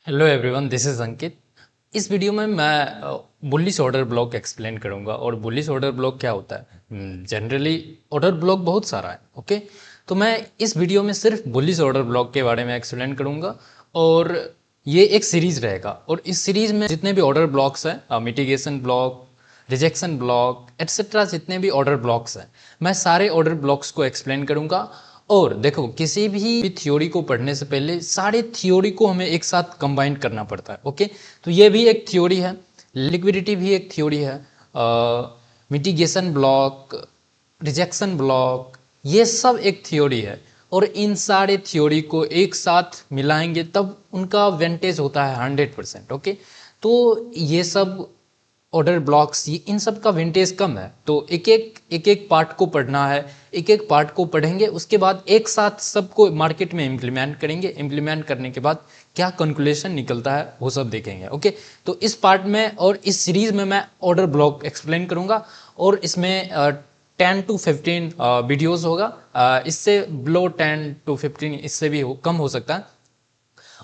Hello everyone, this is अंकित। इस video में मैं बुलिश ऑर्डर ब्लॉक एक्सप्लेन करूंगा। और बुलिश ऑर्डर ब्लॉक क्या होता है? जनरली ऑर्डर ब्लॉक बहुत सारा है। ओके, तो मैं इस वीडियो में सिर्फ बुलिश ऑर्डर ब्लॉक के बारे में एक्सप्लेन करूंगा। और ये एक सीरीज रहेगा, और इस सीरीज में जितने भी ऑर्डर ब्लॉक्स हैं, mitigation block, rejection block etcetera, जितने भी ऑर्डर ब्लॉक्स हैं, मैं सारे ऑर्डर ब्लॉक्स को एक्सप्लेन करूंगा। और देखो, किसी भी थ्योरी को पढ़ने से पहले सारे थ्योरी को हमें एक साथ कंबाइन करना पड़ता है। ओके, तो ये भी एक थ्योरी है, लिक्विडिटी भी एक थ्योरी है, मिटिगेशन ब्लॉक, रिजेक्शन ब्लॉक, ये सब एक थ्योरी है। और इन सारे थ्योरी को एक साथ मिलाएंगे तब उनका वेंटेज होता है 100%। ओके, तो ये सब ऑर्डर ब्लॉक्स, ये इन सब का विंटेज कम है, तो एक एक पार्ट को पढ़ना है। एक एक पार्ट को पढ़ेंगे, उसके बाद एक साथ सबको मार्केट में इम्प्लीमेंट करेंगे। इम्प्लीमेंट करने के बाद क्या कंक्लूजन निकलता है वो सब देखेंगे। ओके, तो इस पार्ट में और इस सीरीज में मैं ऑर्डर ब्लॉक एक्सप्लेन करूंगा। और इसमें 10 to 15 वीडियोस होगा। इससे बिलो 10 to 15, इससे भी कम हो सकता है।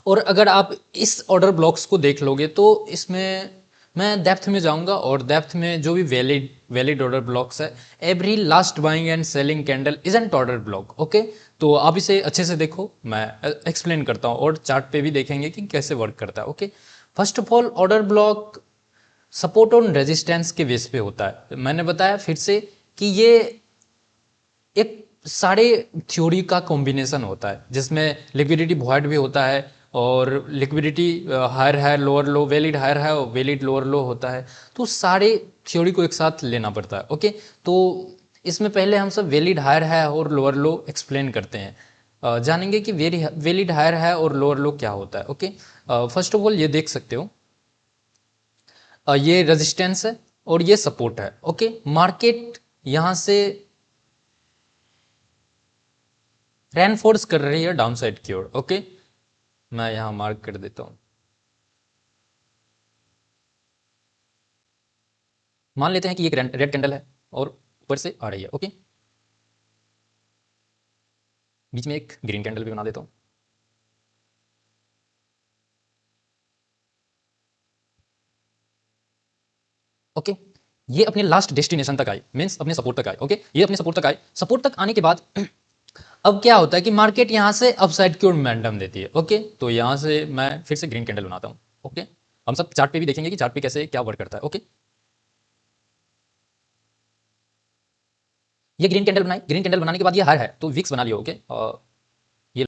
और अगर आप इस ऑर्डर ब्लॉक्स को देख लोगे तो इसमें मैं डेप्थ में जाऊंगा, और डेप्थ में जो भी वैलिड वैलिड ऑर्डर ब्लॉक्स है, every last buying and selling candle is an order block. Okay, तो आप इसे अच्छे से देखो, मैं एक्सप्लेन करता हूँ, और चार्ट पे भी देखेंगे कि कैसे वर्क करता है। Okay, first of all, order block support और रेजिस्टेंस के बेस पे होता है। मैंने बताया फिर से कि ये एक सारे थ्योरी का कॉम्बिनेशन होता है, जिसमें लिक्विडिटी वॉइड भी होता है, और लिक्विडिटी हायर है, लोअर लो, वैलिड हायर है और वैलिड लोअर लो होता है। तो सारे थ्योरी को एक साथ लेना पड़ता है। ओके, तो इसमें पहले हम सब वैलिड हायर है और लोअर लो एक्सप्लेन करते हैं। जानेंगे कि वैलिड हायर है और लोअर लो क्या होता है। ओके, फर्स्ट ऑफ ऑल ये देख सकते हो, ये रेजिस्टेंस है और ये सपोर्ट है। ओके, मार्केट यहां से रेनफोर्स कर रही है डाउन साइड की ओर। ओके, मैं यहां मार्क कर देता हूं। मान लेते हैं कि एक रेड कैंडल है और ऊपर से आ रही है। ओके, बीच में एक ग्रीन कैंडल भी बना देता हूं। ओके, ये अपने लास्ट डेस्टिनेशन तक आई, मीन्स अपने सपोर्ट तक आए। ओके, ये अपने सपोर्ट तक आए। सपोर्ट तक आने के बाद अब क्या होता है कि मार्केट यहां से अपसाइड की ओर मोमेंटम देती है। ओके, तो यहां से मैं फिर से ग्रीन कैंडल बनाता हूं। ओके, हम सब चार्ट पे भी देखेंगे कि चार्ट पे कैसे क्या वर्क करता है। ओके, ये ग्रीन कैंडल बनाई, ग्रीन कैंडल बनाने के बाद ये हाई है तो विक्स बना लियो। ओके, ये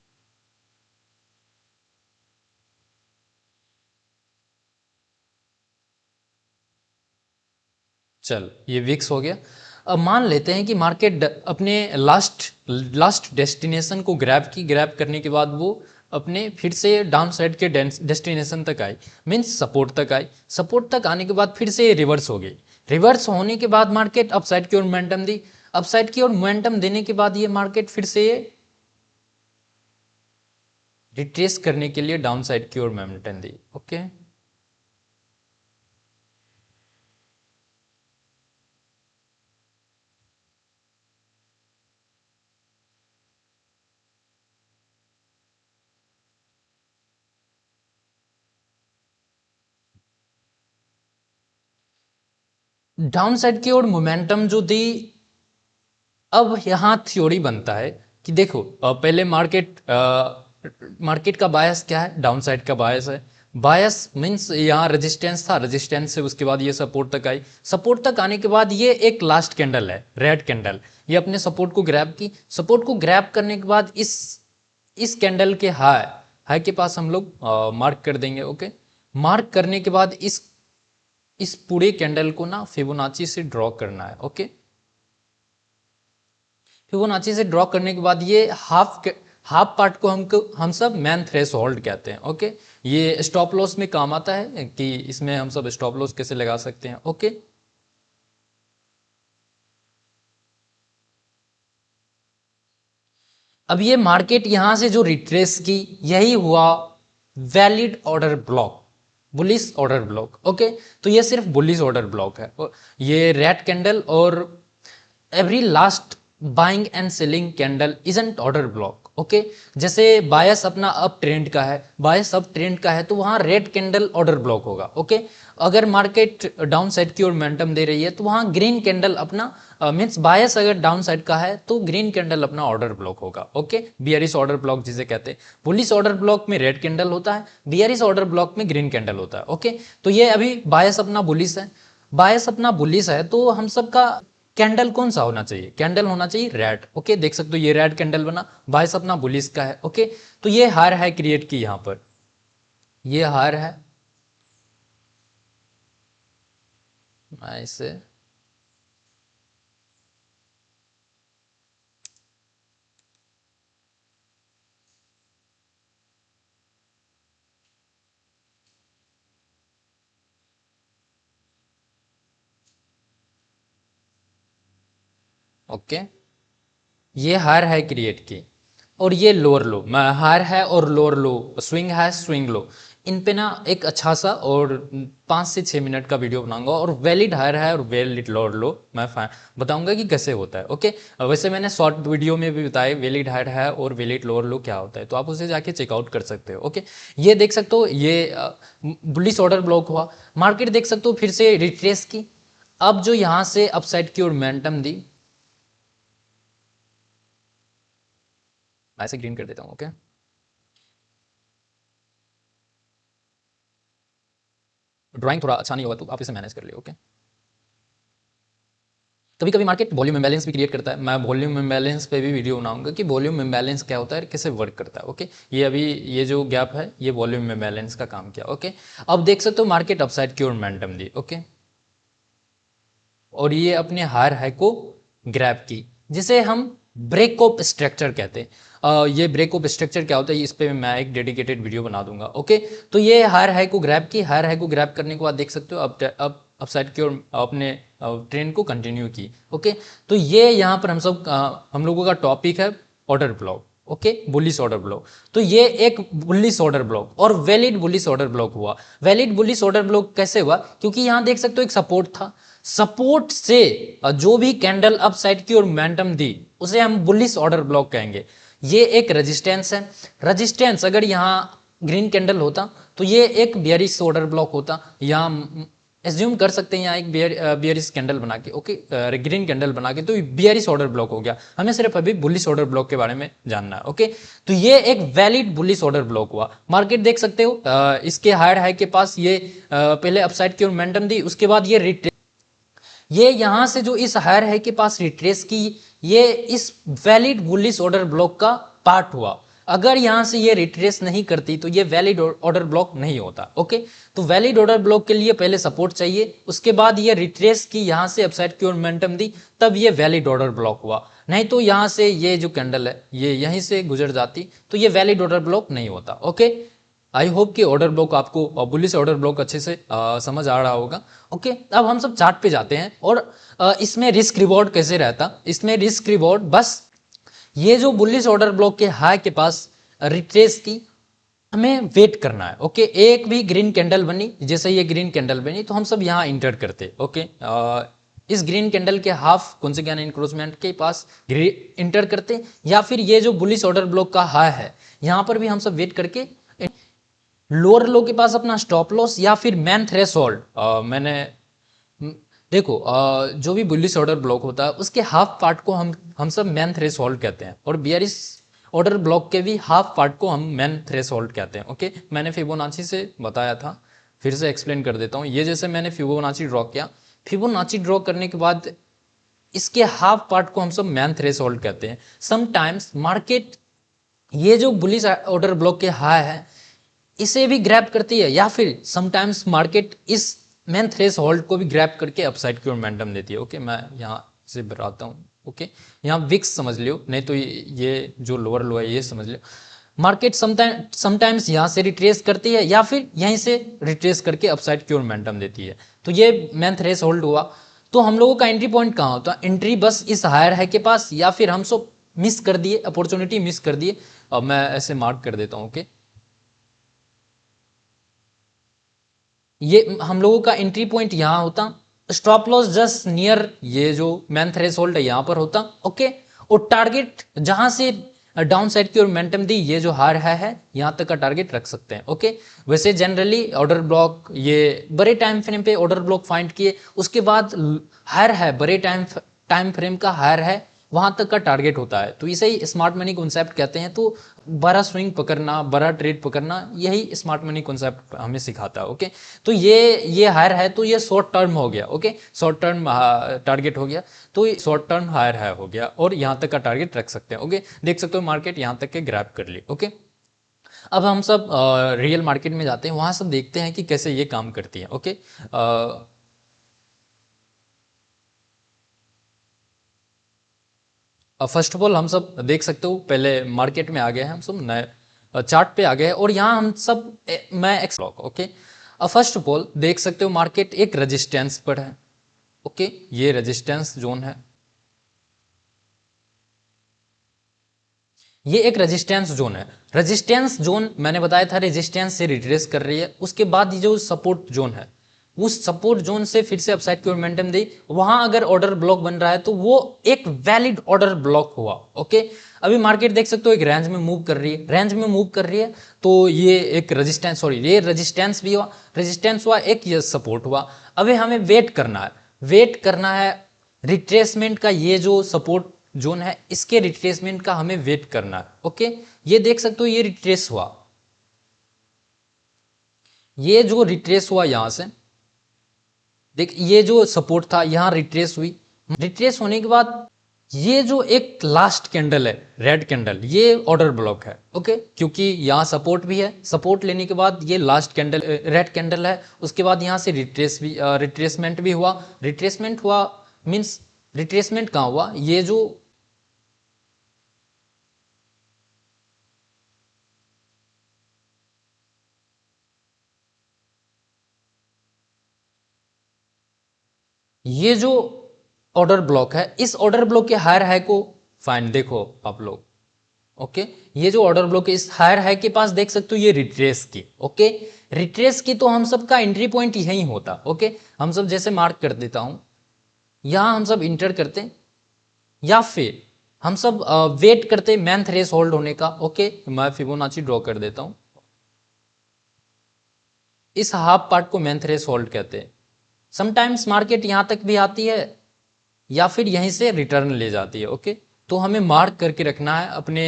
चल, ये विक्स हो गया। अब मान लेते हैं कि मार्केट अपने लास्ट लास्ट डेस्टिनेशन को ग्रैब करने के बाद वो अपने फिर से डाउन साइड के डेस्टिनेशन तक आई, मीन्स सपोर्ट तक आई। सपोर्ट तक आने के बाद फिर से रिवर्स हो गई। रिवर्स होने के बाद मार्केट अपसाइड की ओर मोमेंटम दी। अपसाइड की ओर मोमेंटम देने के बाद ये मार्केट फिर से रिट्रेस करने के लिए डाउन साइड की ओर मोमेंटम दी। ओके, डाउन साइड की ओर मोमेंटम जो दी, अब यहाँ थ्योरी बनता है कि देखो, पहले मार्केट का बायस क्या है? डाउन साइड का बायस है। बायस मीन्स यहाँ रेजिस्टेंस था, रेजिस्टेंस से उसके बाद ये सपोर्ट तक आई। सपोर्ट तक आने के बाद ये एक लास्ट कैंडल है, रेड कैंडल, ये अपने सपोर्ट को ग्रैब की। सपोर्ट को ग्रैब करने के बाद इस कैंडल के हाई हाई के पास हम लोग मार्क कर देंगे। ओके, मार्क करने के बाद इस पूरे कैंडल को ना फिबोनाची से ड्रॉ करना है। ओके, फिबोनाची से ड्रॉ करने के बाद ये हाफ पार्ट को हम सब मैन थ्रेश होल्ड कहते हैं। ओके, ये स्टॉप लॉस में काम आता है कि इसमें हम सब स्टॉप लॉस कैसे लगा सकते हैं। ओके, अब ये मार्केट यहां से जो रिट्रेस की, यही हुआ valid order block, bullish order block. Okay, तो ये सिर्फ बुलिश ऑर्डर ब्लॉक है। ये रेड कैंडल और every last buying and selling candle isn't order block. Okay. जैसे बायस अपना अप ट्रेंड का है, बायस अप ट्रेंड का है तो वहाँ रेड कैंडल ऑर्डर ब्लॉक होगा। ओके। अगर मार्केट डाउन साइड की ओर मोमेंटम दे रही है तो वहाँ ग्रीन कैंडल अपना मीन्स बायस अगर डाउन साइड का है तो ग्रीन कैंडल अपना ऑर्डर ब्लॉक होगा। ओके। बियरिश ऑर्डर ब्लॉक जिसे कहते हैं। बुलिश ऑर्डर ब्लॉक में रेड कैंडल होता है, बियरिश ऑर्डर ब्लॉक में ग्रीन कैंडल होता है। ओके। तो ये अभी बायस अपना बुलिश है, बायस अपना बुलिश है तो हम सबका कैंडल कौन सा होना चाहिए? कैंडल होना चाहिए रेड। ओके। देख सकते हो ये रेड कैंडल बना, बायस अपना बुलिश का है। ओके। तो ये हार है क्रिएट की, यहां पर ये हार है। मैं इसे ओके, ये हार है क्रिएट की और ये लोअर लो, हार है और लोअर लो, स्विंग है, स्विंग लो। इन पे ना एक अच्छा सा और 5 से 6 मिनट का वीडियो बनाऊंगा और वैलिड हायर है और वैलिड लोअर लो मैं बताऊंगा कि कैसे होता है। ओके। वैसे मैंने शॉर्ट वीडियो में भी बताया वैलिड हायर है और वैलिड लोअर लो क्या होता है, तो आप उसे जाके चेकआउट कर सकते हो। ओके। ये देख सकते हो ये बुलिश ऑर्डर ब्लॉक हुआ, मार्केट देख सकते हो फिर से रिट्रेस की। अब जो यहाँ से अपसाइड की ओर मोमेंटम दी, ऐसे ग्रीन कर देता हूँ। ओके। ड्राइंग थोड़ा अच्छा नहीं होगा तो आप इसे मैनेज कर लियो। ओके। कभी कभी मार्केट वॉल्यूम इम्बैलेंस भी क्रिएट करता है, मैं वॉल्यूम इम्बैलेंस पे भी वीडियो बनाऊंगा कि वॉल्यूम इम्बैलेंस क्या होता है, कैसे वर्क करता है। ओके। ये अभी ये जो गैप है ये वॉल्यूम इम्बैलेंस का काम किया। ओके। अब देख सकते हो मार्केट अपसाइड की ओर मोमेंटम दी। ओके। और ये अपने हायर हाई को ग्रैब की, जिसे हम ब्रेक ऑफ स्ट्रक्चर कहते हैं। ये ब्रेक ऑफ स्ट्रक्चर क्या होता है इस पे मैं एक डेडिकेटेड वीडियो बना दूंगा। ओके। तो ये हायर हाई को ग्रैब की, हायर हाई को ग्रैब करने के बाद देख सकते हो अब अपसाइड की ओर अपने ट्रेंड को कंटिन्यू की। ओके। तो ये यहाँ पर हम लोगों का टॉपिक है order block. Okay. Bullish order block. तो ये एक बुलिश ऑर्डर ब्लॉक और वैलिड बुलिश ऑर्डर ब्लॉक हुआ। वैलिड बुलिश ऑर्डर ब्लॉक कैसे हुआ? क्योंकि यहां देख सकते हो एक सपोर्ट था, सपोर्ट से जो भी कैंडल अप साइड की ओर मोमेंटम दी उसे हम बुलिश ऑर्डर ब्लॉक कहेंगे। ये एक रेजिस्टेंस है, रेजिस्टेंस अगर यहां ग्रीन कैंडल होता तो ये एक बियरिश ऑर्डर ब्लॉक होता। यहां एज्यूम कर सकते हैं यहाँ एक बियरिश कैंडल बना के। ओके। ग्रीन कैंडल बना के तो बियरिश ऑर्डर ब्लॉक हो गया। हमें सिर्फ अभी बुलिश ऑर्डर ब्लॉक के बारे में जानना है। ओके। तो ये एक वैलिड बुलिश ऑर्डर ब्लॉक हुआ। मार्केट देख सकते हो इसके हायर हाई के पास ये पहले अपसाइड की ओर मोमेंटम दी, उसके बाद ये रिट्रेस, ये यहां से जो इस हायर हाई के पास रिट्रेस की, ये इस वैलिड बुलिश ऑर्डर ब्लॉक का पार्ट हुआ। अगर यहां से ये रिट्रेस नहीं करती तो ये वैलिड ऑर्डर ब्लॉक नहीं होता। ओके। तो वैलिड ऑर्डर ब्लॉक के लिए पहले सपोर्ट चाहिए, उसके बाद ये रिट्रेस की, यहां से अपसाइड की ओर मोमेंटम दी, तब ये वैलिड ऑर्डर ब्लॉक हुआ। नहीं तो यहां से ये जो कैंडल है ये यहीं से गुजर जाती तो ये वैलिड ऑर्डर ब्लॉक नहीं होता। ओके। आई होप कि ऑर्डर ब्लॉक आपको बुलिश ऑर्डर ब्लॉक अच्छे से समझ आ रहा होगा। ओके। अब हम सब चार्ट पे जाते हैं और इसमें रिस्क रिवॉर्ड कैसे रहता। इसमें रिस्क रिवॉर्ड बस ये जो बुलिश ऑर्डर ब्लॉक के हाई के पास रिट्रेस की, हमें वेट करना है। ओके। एक भी ग्रीन कैंडल बनी, जैसे ये ग्रीन कैंडल बनी तो हम सब यहाँ इंटर करते। ओके। इस ग्रीन कैंडल के हाफ कॉन्सिक्वेंट इंक्रोचमेंट के पास इंटर करते, या फिर ये जो बुलिश ऑर्डर ब्लॉक का हाई है यहाँ पर भी हम सब वेट करके लोअर लो के पास अपना स्टॉप लॉस या फिर मैन थ्रेशोल्ड मैंने देखो जो भी बुलिश ऑर्डर ब्लॉक होता है उसके हाफ पार्ट को हम सब मैन थ्रेशोल्ड कहते हैं, और बियरिश ऑर्डर ब्लॉक के भी हाफ पार्ट को हम मैन थ्रेशोल्ड कहते हैं। ओके। मैंने फिबोनाची से बताया था, फिर से एक्सप्लेन कर देता हूँ। ये जैसे मैंने फिबोनाची ड्रॉ किया, फिबोनाची ड्रॉ करने के बाद इसके हाफ पार्ट को हम सब मैन थ्रेशोल्ड कहते हैं। समटाइम्स मार्केट ये जो बुलिश ऑर्डर ब्लॉक के हाई है इसे भी ग्रैब करती है, या फिर समटाइम्स मार्केट इस मेन थ्रेश होल्ड को भी ग्रैब करके अपसाइड की ओर मोमेंटम देती है। ओके। मैं यहाँ से बताता हूँ। ओके। यहाँ विक्स समझ लियो, नहीं तो ये जो लोअर लो है ये समझ लियो। मार्केट समटाइम्स यहाँ से रिट्रेस करती है या फिर यहीं से रिट्रेस करके अपसाइड की ओर मोमेंटम देती है। तो ये मेन थ्रेश होल्ड हुआ। तो हम लोगों का एंट्री पॉइंट कहाँ होता है? एंट्री बस इस हायर हाई के पास, या फिर हम सब मिस कर दिए, अपॉर्चुनिटी मिस कर दिए। अब मैं ऐसे मार्क कर देता हूँ। ओके। ये हम लोगों का एंट्री पॉइंट यहां होता, स्टॉप लॉस जस्ट नियर ये जो मैन थ्रेशोल्ड है यहां पर होता। ओके। और टारगेट जहां से डाउन साइड की ओर मोमेंटम दी, ये जो हायर है यहाँ तक का टारगेट रख सकते हैं। ओके, वैसे जनरली ऑर्डर ब्लॉक ये बड़े टाइम फ्रेम पे ऑर्डर ब्लॉक फाइंड किए, उसके बाद हायर है, बड़े टाइम फ्रेम का हायर है, वहां तक का टारगेट होता है। तो इसे ही स्मार्ट मनी कॉन्सेप्ट कहते हैं। तो बड़ा स्विंग पकड़ना, बड़ा ट्रेड पकड़ना, यही स्मार्ट मनी कॉन्सेप्ट हमें सिखाता है। ओके, तो ये हायर है तो ये शॉर्ट टर्म हो गया। ओके, शॉर्ट टर्म टारगेट हो गया, तो ये शॉर्ट टर्म हायर है हो गया, और यहाँ तक का टारगेट रख सकते हैं। ओके, देख सकते हो मार्केट यहाँ तक के ग्रैब कर ली। ओके, अब हम सब रियल मार्केट में जाते हैं, वहां सब देखते हैं कि कैसे ये काम करती है। ओके, फर्स्ट ऑफ ऑल हम सब देख सकते हो, पहले मार्केट में आ गए हैं, हम सब नए चार्ट पे आ गए हैं, और यहाँ हम सब मैं x block. Okay, first of all देख सकते हो मार्केट एक रेजिस्टेंस पर है। ओके, ये रेजिस्टेंस जोन है, ये एक रेजिस्टेंस जोन है। रेजिस्टेंस जोन मैंने बताया था रेजिस्टेंस से रिट्रेस कर रही है, उसके बाद ये जो सपोर्ट जोन है, उस सपोर्ट जोन से फिर से अपसाइड की ओर मोमेंटम दी, वहां अगर ऑर्डर ब्लॉक बन रहा है तो वो एक वैलिड ऑर्डर ब्लॉक हुआ। ओके, अभी मार्केट देख सकते हो एक रेंज में मूव कर रही है, रेंज में मूव कर रही है, तो ये एक रेजिस्टेंस, सॉरी ये रेजिस्टेंस भी हुआ, रेजिस्टेंस हुआ, एक ये सपोर्ट हुआ। अभी हमें वेट करना है, वेट करना है रिट्रेसमेंट का, ये जो सपोर्ट जोन है इसके रिट्रेसमेंट का हमें वेट करना है। ओके, ये देख सकते हो ये रिट्रेस हुआ, ये जो रिट्रेस हुआ यहां से देख, ये जो सपोर्ट था यहां रिट्रेस हुई, रिट्रेस होने के बाद ये जो एक लास्ट कैंडल है रेड कैंडल, ये ऑर्डर ब्लॉक है। ओके, क्योंकि यहाँ सपोर्ट भी है, सपोर्ट लेने के बाद ये लास्ट कैंडल रेड कैंडल है, उसके बाद यहाँ से रिट्रेसमेंट भी हुआ, रिट्रेसमेंट हुआ मीन्स रिट्रेसमेंट कहाँ हुआ, ये जो ये जो ऑर्डर ब्लॉक है, इस ऑर्डर ब्लॉक के हायर हाई को फाइंड देखो आप लोग। ओके, ये जो ऑर्डर ब्लॉक है इस हायर हाई के पास देख सकते हो ये रिट्रेस की। ओके, रिट्रेस की तो हम सब का एंट्री पॉइंट यही होता। ओके, हम सब जैसे मार्क कर देता हूं, यहां हम सब इंटर करते, या फिर हम सब वेट करते मैन थ्रेश होल्ड होने का। ओके, मैं फिबोनाची ड्रॉ कर देता हूं, इस हाफ पार्ट को मैन थ्रेश होल्ड कहते हैं। समटाइम्स मार्केट यहां तक भी आती है या फिर यहीं से रिटर्न ले जाती है। ओके, तो हमें मार्क करके रखना है अपने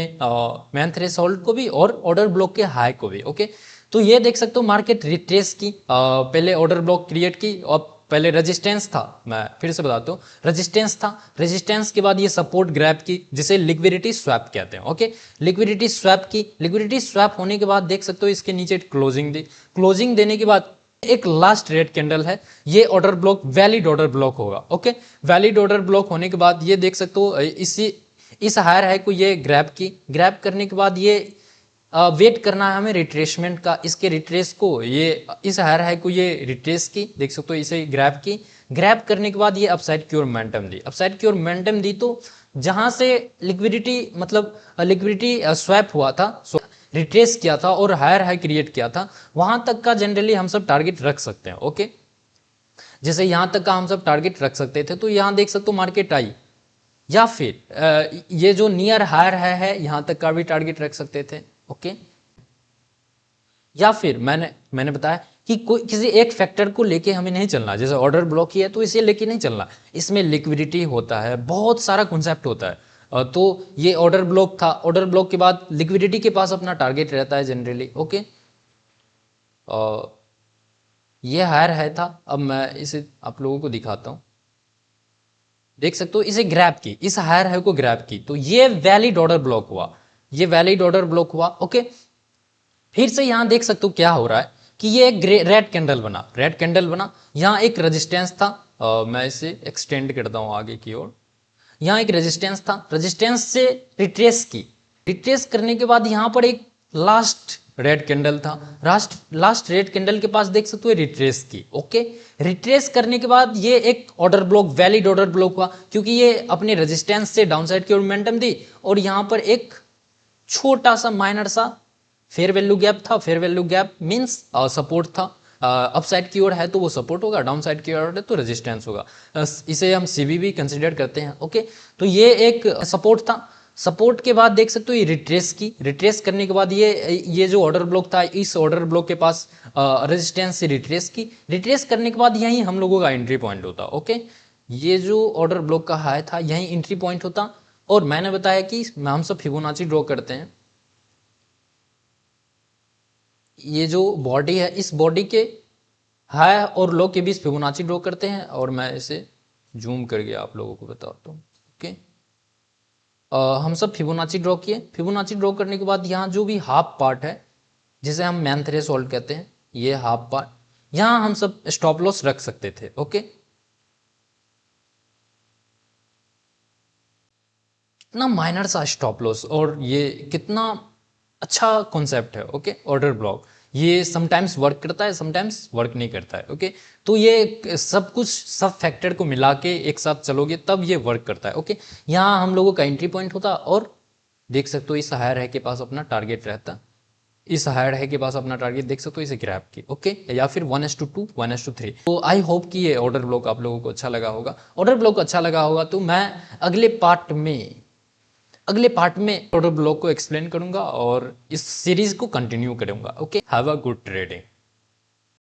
मैन थ्रेशोल्ड को भी और ऑर्डर ब्लॉक के हाई को भी। ओके, तो ये देख सकते हो मार्केट रिट्रेस की, पहले ऑर्डर ब्लॉक क्रिएट की, और पहले रेजिस्टेंस था, मैं फिर से बताता हूँ, रेजिस्टेंस था, रेजिस्टेंस के बाद ये सपोर्ट ग्रैब की, जिसे लिक्विडिटी स्वैप कहते हैं। ओके, लिक्विडिटी स्वैप की, लिक्विडिटी स्वैप होने के बाद देख सकते हो इसके नीचे क्लोजिंग दी, क्लोजिंग देने के बाद एक लास्ट रेड कैंडल है, ये order block valid order block होगा। ओके, वैलिड ऑर्डर ब्लॉक होने के बाद ये देख सकते हो इस हायर हाई को ये ग्रैब की, ग्रैब करने के बाद ये वेट करना है हमें रिट्रेसमेंट का, इसके रिट्रेस को, ये इस हायर हाई को ये रिट्रेस की, देख सकते हो इसे ग्रैब की, ग्रैब करने के बाद ये अपसाइड की ओर मोमेंटम दी, अपसाइड की ओर मोमेंटम दी, तो जहां से लिक्विडिटी मतलब लिक्विडिटी स्वैप हुआ था, रिट्रेस किया था और हायर हाई क्रिएट किया था, वहां तक का जनरली हम सब टारगेट रख सकते हैं। ओके, जैसे यहां तक का हम सब टारगेट रख सकते थे, तो यहां देख सकते हो मार्केट आई, या फिर ये जो नियर हायर है यहां तक का भी टारगेट रख सकते थे। ओके, या फिर मैंने बताया कि कोई किसी एक फैक्टर को लेके हमें नहीं चलना, जैसे ऑर्डर ब्लॉक ही है तो इसे लेके नहीं चलना, इसमें लिक्विडिटी होता है, बहुत सारा कॉन्सेप्ट होता है। तो ये ऑर्डर ब्लॉक था, ऑर्डर ब्लॉक के बाद लिक्विडिटी के पास अपना टारगेट रहता है जनरली। ओके, ये हायर है था, अब मैं इसे आप लोगों को दिखाता हूं, देख सकते हो इसे ग्रैब की, इस हायर है को ग्रैब की, तो ये वैलिड ऑर्डर ब्लॉक हुआ, ये वैलिड ऑर्डर ब्लॉक हुआ। ओके, फिर से यहां देख सकते हो क्या हो रहा है कि ये एक रेड कैंडल बना, रेड कैंडल बना, यहां एक रेजिस्टेंस था, मैं इसे एक्सटेंड करता हूं आगे की ओर, यहां एक रेजिस्टेंस था, रेजिस्टेंस से रिट्रेस की, रिट्रेस करने के बाद यहां पर एक लास्ट रेड कैंडल था, लास्ट रेड कैंडल के पास देख सकते हो रिट्रेस की। ओके, रिट्रेस करने के बाद ये एक order block, valid order block हुआ, क्योंकि ये अपने रेजिस्टेंस से डाउनसाइड की ओर मोमेंटम दी, और यहां पर एक छोटा सा माइनर सा फेयर वैल्यू गैप था, fair value gap means support था, अपसाइड की ओर है तो वो सपोर्ट होगा, डाउन साइड की ओर है तो रेजिस्टेंस होगा, इसे हम सीबी भी कंसिडर करते हैं। ओके, तो ये एक सपोर्ट था, सपोर्ट के बाद देख सकते हो ये रिट्रेस की, रिट्रेस करने के बाद ये जो ऑर्डर ब्लॉक था, इस ऑर्डर ब्लॉक के पास रेजिस्टेंस से रिट्रेस की, रिट्रेस करने के बाद यहीं हम लोगों का एंट्री पॉइंट होता। ओके, ये जो ऑर्डर ब्लॉक का हाई था यहीं एंट्री पॉइंट होता। और मैंने बताया कि हम सब फिबोनाची ड्रॉ करते हैं। ये जो बॉडी है, इस बॉडी के हाई और लो के बीच फिबोनाची ड्रॉ करते हैं। और मैं इसे जूम करके आप लोगों को बताता हूँ। ओके, हम सब फिबोनाची ड्रॉ किए। फिबोनाची ड्रॉ करने के बाद यहाँ जो भी हाफ पार्ट है, जिसे हम मैन थ्रेशोल्ड कहते हैं, ये हाफ पार्ट, यहाँ हम सब स्टॉप लॉस रख सकते थे। ओके, कितना माइनर सा स्टॉप लॉस, और ये कितना अच्छा कॉन्सेप्ट है। ओके, ऑर्डर ब्लॉक ये समटाइम्स वर्क करता है, समटाइम्स वर्क नहीं करता है। ओके, तो ये सब कुछ, सब फैक्टर को मिला के एक साथ चलोगे तब ये वर्क करता है। ओके, यहाँ हम लोगों का एंट्री पॉइंट होता, और देख सकते हो इस हायर है के पास अपना टारगेट रहता, इस हायर है के पास अपना टारगेट देख सकते हो, इसे ग्रैब की। ओके, या फिर 1:2 1:3। तो आई होप कि ये ऑर्डर ब्लॉक आप लोगों को अच्छा लगा होगा। ऑर्डर ब्लॉक अच्छा लगा होगा तो मैं अगले पार्ट में ऑर्डर ब्लॉक को एक्सप्लेन करूंगा और इस सीरीज को कंटिन्यू करूंगा। Okay, have a good trading.